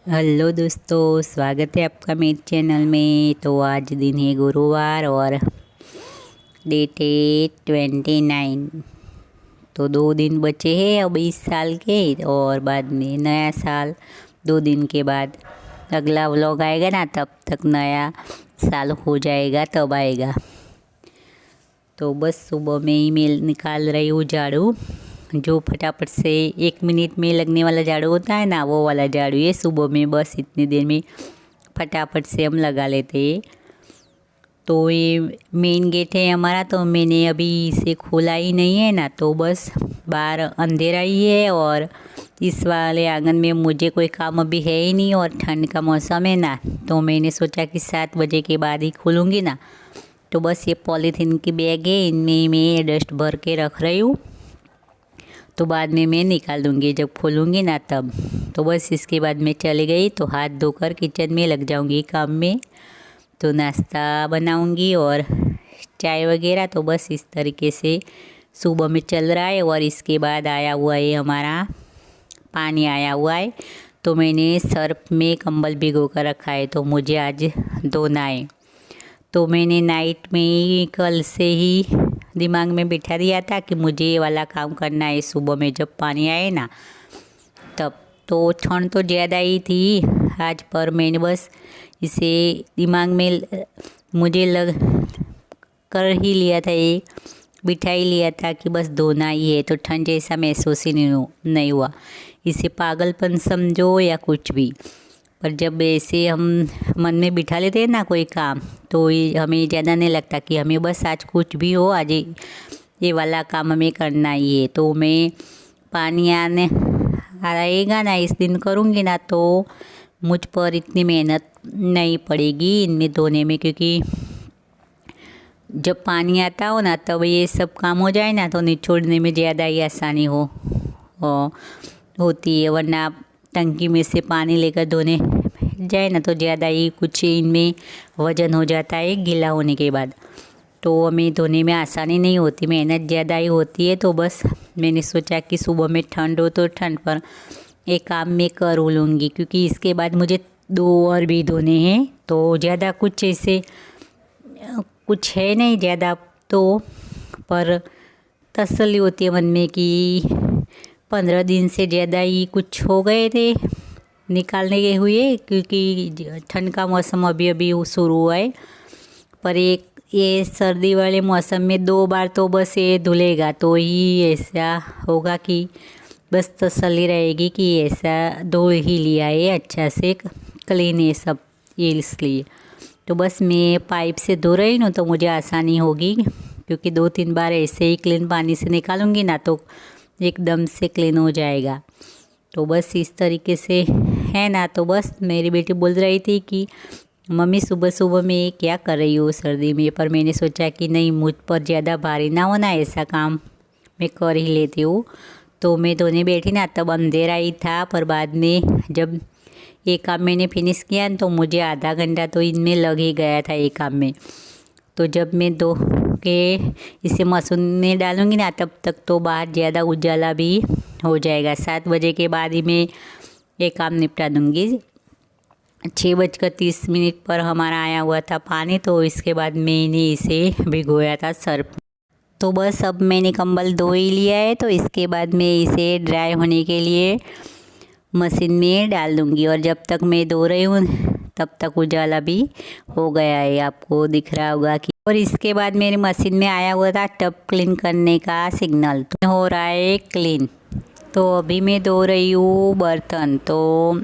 Hello दोस्तों, स्वागत है आपका मेरे चैनल में। तो आज दिन है गुरुवार और डेट है 29। तो 2 दिन बचे हैं अब इस साल के, और बाद में नया साल 2 दिन के बाद अगला व्लॉग आएगा ना, तब तक नया साल हो जाएगा, तब आएगा। तो बस सुबह में ही मैं निकाल रही हूँ झाड़ू, जो फटाफट से 1 मिनट में लगने वाला झाड़ू होता है ना, वो वाला झाड़ू ये सुबह में बस इतनी देर में फटाफट से हम लगा लेते हैं। तो ये मेन गेट है हमारा, तो मैंने अभी इसे खोला ही नहीं है ना, तो बस बाहर अंधेरा ही है और इस वाले आंगन में मुझे कोई काम अभी है ही नहीं, और ठंड का मौसम है ना, तो मैंने सोचा कि 7 बजे के बाद ही खोलूँगी ना। तो बस ये पॉलीथीन की बैग है, इनमें मैं डस्ट भर के रख रही हूँ, तो बाद में मैं निकाल दूँगी जब खोलूँगी ना तब। तो बस इसके बाद मैं चली गई, तो हाथ धोकर किचन में लग जाऊँगी काम में। तो नाश्ता बनाऊँगी और चाय वगैरह, तो बस इस तरीके से सुबह में चल रहा है। और इसके बाद आया हुआ है हमारा पानी आया हुआ है, तो मैंने सर्फ में कंबल भिगो कर रखा है, तो मुझे आज धोना है। तो मैंने नाइट में ही कल से ही दिमाग में बिठा दिया था कि मुझे ये वाला काम करना है सुबह में जब पानी आए ना तब। तो ठंड तो ज़्यादा ही थी आज, पर मैंने बस इसे दिमाग में मुझे लग कर ही लिया था, ये बिठा ही लिया था कि बस धोना ही है, तो ठंड जैसा महसूस ही नहीं हुआ। इसे पागलपन समझो या कुछ भी, पर जब ऐसे हम मन में बिठा लेते हैं ना कोई काम, तो हमें ज़्यादा नहीं लगता कि हमें बस आज कुछ भी हो, आज ये वाला काम हमें करना ही है। तो मैं पानी आएगा ना इस दिन करूँगी ना, तो मुझ पर इतनी मेहनत नहीं पड़ेगी इनमें धोने में, क्योंकि जब पानी आता हो ना तब ये सब काम हो जाए ना, तो निचोड़ने में ज़्यादा ही आसानी होती है। वरना टंकी में से पानी लेकर धोने जाए ना, तो ज़्यादा ही कुछ इनमें वजन हो जाता है गीला होने के बाद, तो हमें धोने में आसानी नहीं होती, मेहनत ज़्यादा ही होती है। तो बस मैंने सोचा कि सुबह में ठंड हो तो ठंड पर एक काम मैं कर लूँगी, क्योंकि इसके बाद मुझे 2 और भी धोने हैं। तो ज़्यादा कुछ ऐसे कुछ है नहीं ज़्यादा, तो पर तसल्ली होती है मन में कि 15 दिन से ज़्यादा ही कुछ हो गए थे निकालने के हुए, क्योंकि ठंड का मौसम अभी अभी शुरू हुआ है। पर ये सर्दी वाले मौसम में 2 बार तो बस ये धुलेगा, तो ही ऐसा होगा कि बस तसल्ली रहेगी कि ऐसा धो ही लिया है, अच्छा से क्लीन है सब, ये इसलिए। तो बस मैं पाइप से धो रही हूँ, तो मुझे आसानी होगी, क्योंकि 2-3 बार ऐसे ही क्लीन पानी से निकालूंगी ना, तो एकदम से क्लीन हो जाएगा। तो बस इस तरीके से है ना। तो बस मेरी बेटी बोल रही थी कि मम्मी सुबह सुबह में क्या कर रही हो सर्दी में, पर मैंने सोचा कि नहीं, मुझ पर ज़्यादा भारी ना होना, ऐसा काम मैं कर ही लेती हूँ। तो मैं धोने बैठी ना तब अंधेरा ही था, पर बाद में जब ये काम मैंने फिनिश किया तो मुझे आधा घंटा तो इनमें लग ही गया था ये काम में। तो जब मैं धो के इसे मशीन में डालूँगी ना, तब तक तो बाहर ज़्यादा उजाला भी हो जाएगा। 7 बजे के बाद ही मैं ये काम निपटा दूँगी। 6:30 पर हमारा आया हुआ था पानी, तो इसके बाद मैंने इसे भिगोया था सर्फ। तो बस अब मैंने कंबल धो ही लिया है, तो इसके बाद मैं इसे ड्राई होने के लिए मशीन में डाल दूँगी। और जब तक मैं धो रही हूँ तब तक उजाला भी हो गया है, आपको दिख रहा होगा कि। और इसके बाद मेरी मशीन में आया हुआ था टब क्लीन करने का सिग्नल, तो हो रहा है क्लीन। तो अभी मैं धो रही हूँ बर्तन, तो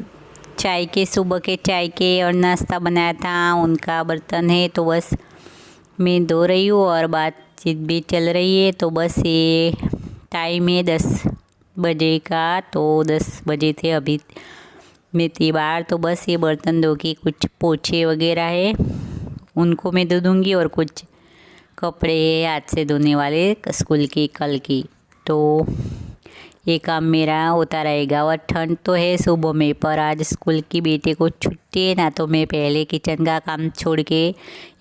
चाय के सुबह के चाय के और नाश्ता बनाया था उनका बर्तन है, तो बस मैं धो रही हूँ और बातचीत भी चल रही है। तो बस ये टाइम है 10 बजे का, तो 10 बजे थे अभी मैं थी बाहर। तो बस ये बर्तन धो के कुछ पोछे वगैरह है उनको मैं धो दूँगी, और कुछ कपड़े है हाथ से धोने वाले स्कूल की कल की, तो ये काम मेरा होता रहेगा। और ठंड तो है सुबह में, पर आज स्कूल की बेटे को छुट्टी है ना, तो मैं पहले किचन का काम छोड़ के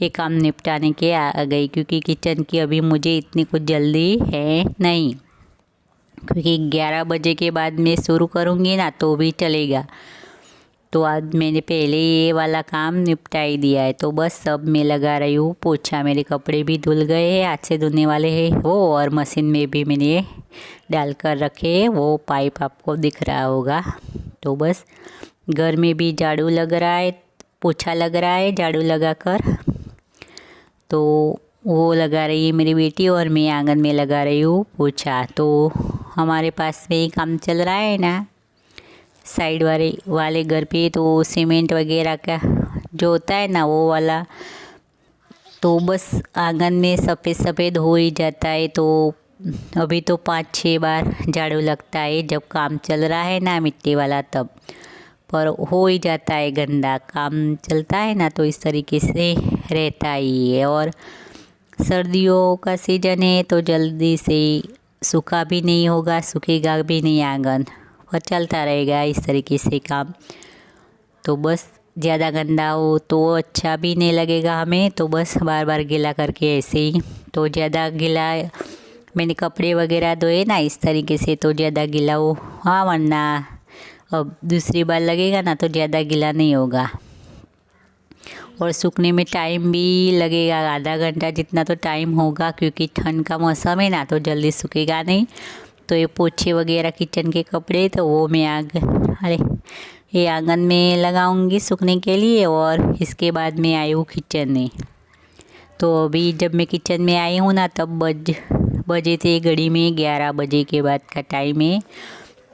ये काम निपटाने के आ गई, क्योंकि किचन की अभी मुझे इतनी कुछ जल्दी है नहीं, क्योंकि 11 बजे के बाद मैं शुरू करूँगी ना तो भी चलेगा। तो आज मैंने पहले ये वाला काम निपटा ही दिया है। तो बस अब मैं लगा रही हूँ पोछा। मेरे कपड़े भी धुल गए हैं, आज से धुलने वाले हैं वो, और मशीन में भी मैंने डाल कर रखे हैं, वो पाइप आपको दिख रहा होगा। तो बस घर में भी झाड़ू लग रहा है, पोछा लग रहा है झाड़ू लगा कर। तो वो लगा रही है मेरी बेटी और मैं आंगन में लगा रही हूँ पोछा। तो हमारे पास में ही काम चल रहा है ना साइड वाले घर पे, तो सीमेंट वगैरह का जो होता है ना वो वाला, तो बस आंगन में सफ़ेद सफ़ेद हो ही जाता है। तो अभी तो 5-6 बार झाड़ू लगता है जब काम चल रहा है ना मिट्टी वाला, तब पर हो ही जाता है गंदा। काम चलता है ना तो इस तरीके से रहता ही है। और सर्दियों का सीज़न है तो जल्दी से सूखा भी नहीं होगा, सूखेगा भी नहीं आंगन, और चलता रहेगा इस तरीके से काम। तो बस ज़्यादा गंदा हो तो अच्छा भी नहीं लगेगा हमें, तो बस बार बार गीला करके ऐसे ही। तो ज़्यादा गीला मैंने कपड़े वगैरह धोए ना इस तरीके से, तो ज़्यादा गीला हो, हाँ, वरना अब दूसरी बार लगेगा ना तो ज़्यादा गीला नहीं होगा। और सूखने में टाइम भी लगेगा, आधा घंटा जितना तो टाइम होगा, क्योंकि ठंड का मौसम है ना तो जल्दी सूखेगा नहीं। तो ये पोछे वगैरह किचन के कपड़े तो वो मैं ये आंगन में लगाऊंगी सूखने के लिए। और इसके बाद मैं आई हूँ किचन में। तो अभी जब मैं किचन में आई हूँ ना तब बजे थे घड़ी में 11 बजे के बाद का टाइम है।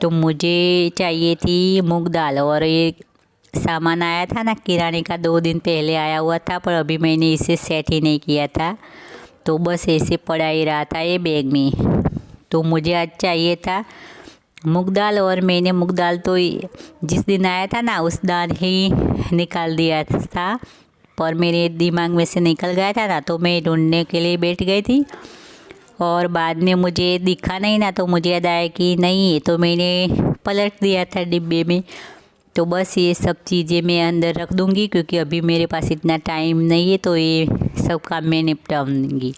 तो मुझे चाहिए थी मूंग दाल, और ये सामान आया था ना किराने का, 2 दिन पहले आया हुआ था, पर अभी मैंने इसे सेट ही नहीं किया था, तो बस ऐसे पड़ा ही रहा था ये बैग में। तो मुझे आज चाहिए था मूंग दाल, और मैंने मूंग दाल तो जिस दिन आया था ना उस दिन ही निकाल दिया था, पर मेरे दिमाग में से निकल गया था ना, तो मैं ढूंढने के लिए बैठ गई थी। और बाद में मुझे दिखा नहीं ना, तो मुझे याद आया कि नहीं, तो मैंने पलट दिया था डिब्बे में। तो बस ये सब चीज़ें मैं अंदर रख दूँगी, क्योंकि अभी मेरे पास इतना टाइम नहीं है, तो ये सब काम मैं निपटाऊँगी,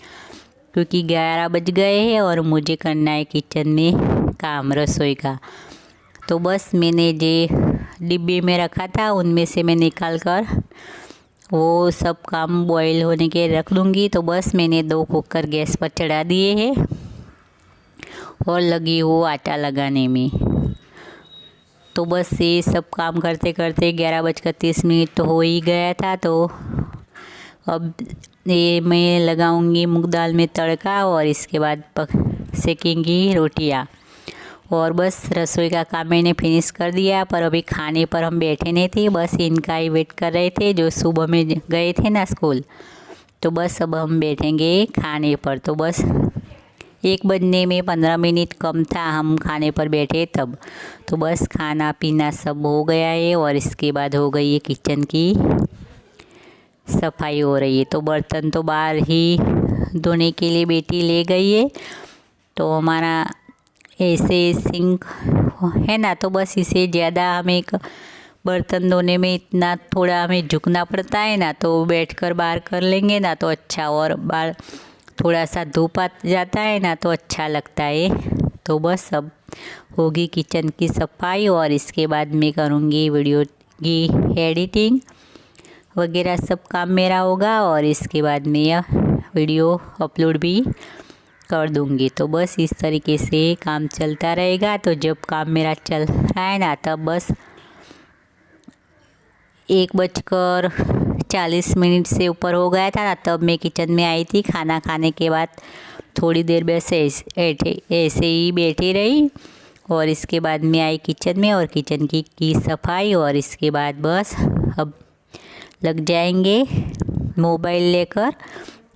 क्योंकि 11 बज गए हैं और मुझे करना है किचन में काम रसोई का। तो बस मैंने जो डिब्बे में रखा था उनमें से मैं निकाल कर वो सब काम बॉईल होने के रख दूँगी। तो बस मैंने 2 कुकर गैस पर चढ़ा दिए हैं और लगी हो आटा लगाने में। तो बस ये सब काम करते करते 11:30 तो हो ही गया था। तो अब ये मैं लगाऊंगी मूंग दाल में तड़का, और इसके बाद सेकेंगी रोटियां। और बस रसोई का काम मैंने फिनिश कर दिया, पर अभी खाने पर हम बैठे नहीं थे, बस इनका ही वेट कर रहे थे जो सुबह में गए थे ना स्कूल। तो बस अब हम बैठेंगे खाने पर। तो बस 1 बजने में 15 मिनट कम था हम खाने पर बैठे तब। तो बस खाना पीना सब हो गया है, और इसके बाद हो गई है किचन की सफाई हो रही है। तो बर्तन तो बाहर ही धोने के लिए बेटी ले गई है। तो हमारा ऐसे सिंक है ना, तो बस इसे ज़्यादा हमें बर्तन धोने में इतना थोड़ा हमें झुकना पड़ता है ना, तो बैठकर बाहर कर लेंगे ना तो अच्छा, और बाहर थोड़ा सा धूप आ जाता है ना तो अच्छा लगता है। तो बस अब होगी किचन की सफाई, और इसके बाद मैं करूँगी वीडियो की एडिटिंग वगैरह, सब काम मेरा होगा, और इसके बाद मैं वीडियो अपलोड भी कर दूँगी। तो बस इस तरीके से काम चलता रहेगा। तो जब काम मेरा चल रहा है ना तब बस 1:40 से ऊपर हो गया था ना, तब मैं किचन में आई थी। खाना खाने के बाद थोड़ी देर बस ऐसे ही बैठी रही, और इसके बाद मैं आई किचन में और किचन की सफाई, और इसके बाद बस अब लग जाएंगे मोबाइल लेकर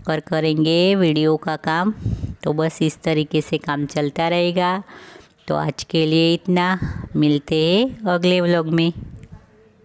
और करेंगे वीडियो का काम। तो बस इस तरीके से काम चलता रहेगा। तो आज के लिए इतना, मिलते हैं अगले व्लॉग में।